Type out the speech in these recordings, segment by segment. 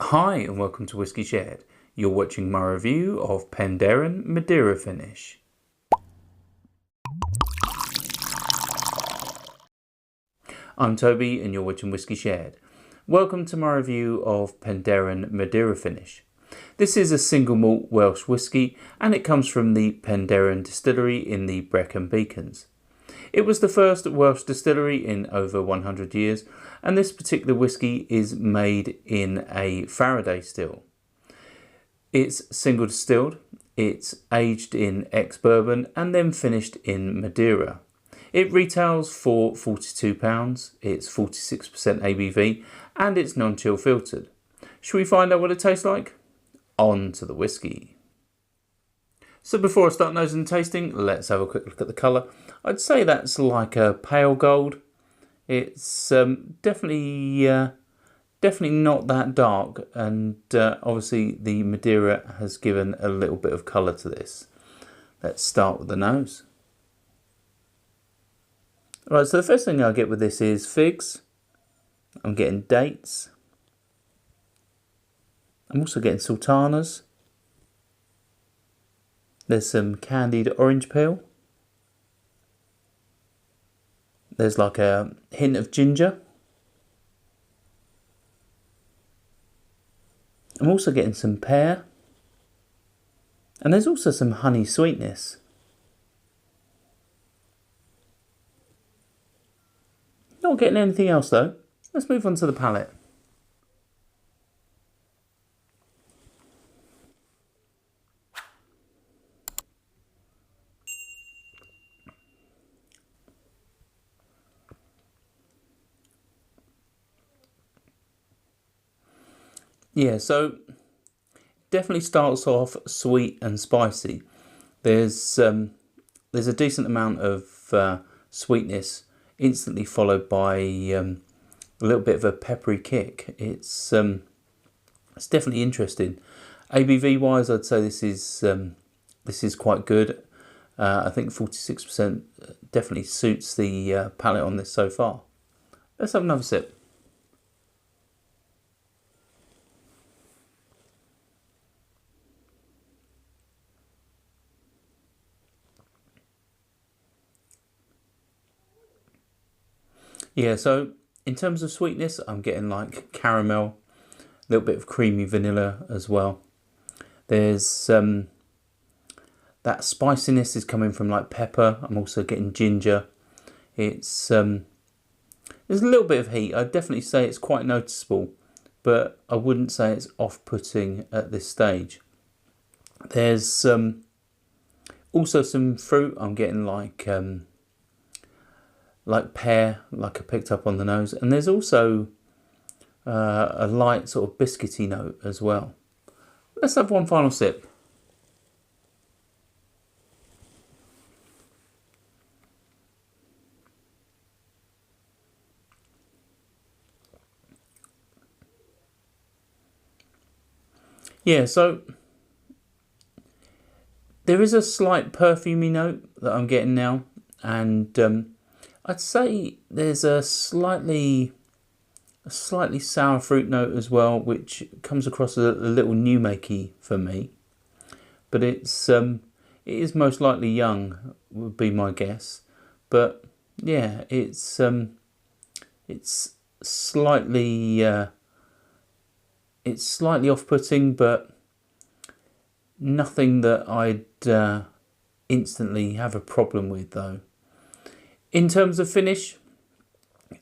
Hi and welcome to Whisky Shared. You're watching my review of Penderyn Madeira Finish. I'm Toby and you're watching Whisky Shared. Welcome to my review of Penderyn Madeira Finish. This is a single malt Welsh whisky and it comes from the Penderyn distillery in the Brecon Beacons. It was the first Welsh distillery in over 100 years, and this particular whisky is made in a Faraday still. It's single distilled, it's aged in ex-bourbon and then finished in Madeira. It retails for £42, it's 46% ABV and it's non-chill filtered. Shall we find out what it tastes like? On to the whisky. So before I start nosing and tasting, let's have a quick look at the colour. I'd say that's like a pale gold. It's definitely not that dark, and obviously the Madeira has given a little bit of colour to this. Let's start with the nose. Right, so the first thing I get with this is figs. I'm getting dates. I'm also getting sultanas. There's some candied orange peel. There's like a hint of ginger. I'm also getting some pear. And there's also some honey sweetness. Not getting anything else though. Let's move on to the palate. Yeah, so definitely starts off sweet and spicy. There's a decent amount of sweetness, instantly followed by a little bit of a peppery kick. It's definitely interesting. ABV wise, I'd say this is quite good. I think 46% definitely suits the palate on this so far. Let's have another sip. Yeah, so in terms of sweetness, I'm getting like caramel, a little bit of creamy vanilla as well. There's that spiciness is coming from like pepper. I'm also getting ginger. It's there's a little bit of heat. I'd definitely say it's quite noticeable, but I wouldn't say it's off-putting at this stage. There's also some fruit. I'm getting like pear, like I picked up on the nose, and there's also a light sort of biscuity note as well. Let's have one final sip. Yeah, so there is a slight perfumey note that I'm getting now, and I'd say there's a slightly sour fruit note as well, which comes across a little new makey for me. But it is most likely young, would be my guess. But yeah, it's slightly off-putting, but nothing that I'd instantly have a problem with though. In terms of finish,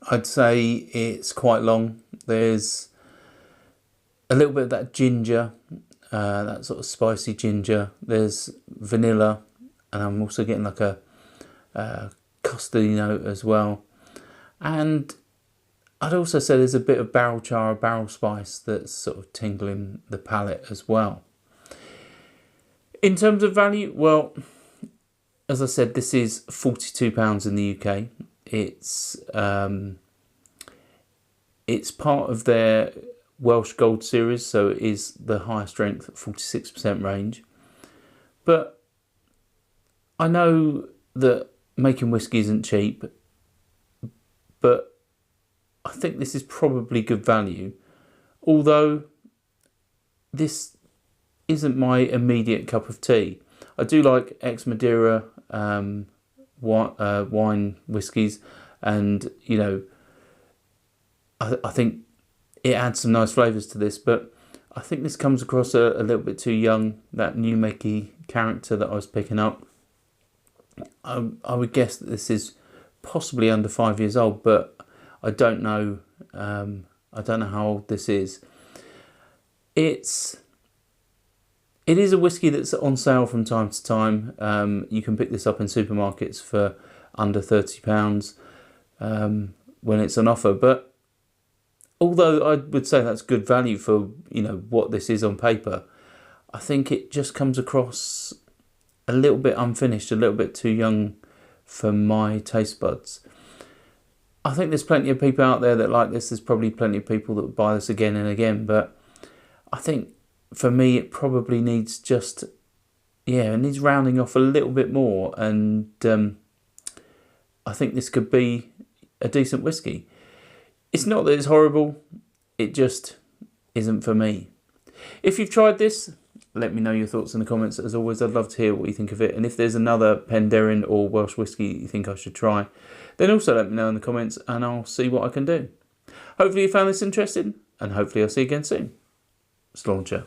I'd say it's quite long. There's a little bit of that ginger, that sort of spicy ginger. There's vanilla, and I'm also getting like a custardy note as well. And I'd also say there's a bit of barrel char, barrel spice that's sort of tingling the palate as well. In terms of value, well, as I said, this is £42 in the UK. It's part of their Welsh Gold series, so it is the higher strength 46% range. But I know that making whiskey isn't cheap, but I think this is probably good value. Although this isn't my immediate cup of tea. I do like ex-Madeira wine whiskies, and you know, I think it adds some nice flavours to this, but I think this comes across a little bit too young, that new makey character that I was picking up. I would guess that this is possibly under 5 years old, but I don't know. I don't know how old this is. It is a whiskey that's on sale from time to time. You can pick this up in supermarkets for under £30 when it's on offer. But although I would say that's good value for, you know, what this is on paper, I think it just comes across a little bit unfinished, a little bit too young for my taste buds. I think there's plenty of people out there that like this. There's probably plenty of people that would buy this again and again, but I think for me it probably needs just, it needs rounding off a little bit more, and I think this could be a decent whiskey. It's not that it's horrible, it just isn't for me. If you've tried this, let me know your thoughts in the comments. As always, I'd love to hear what you think of it, and if there's another Penderyn or Welsh whisky you think I should try, then also let me know in the comments and I'll see what I can do. Hopefully you found this interesting, and hopefully I'll see you again soon. Slauncher.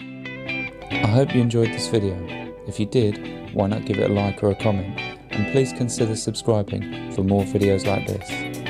I hope you enjoyed this video. If you did, why not give it a like or a comment, and please consider subscribing for more videos like this.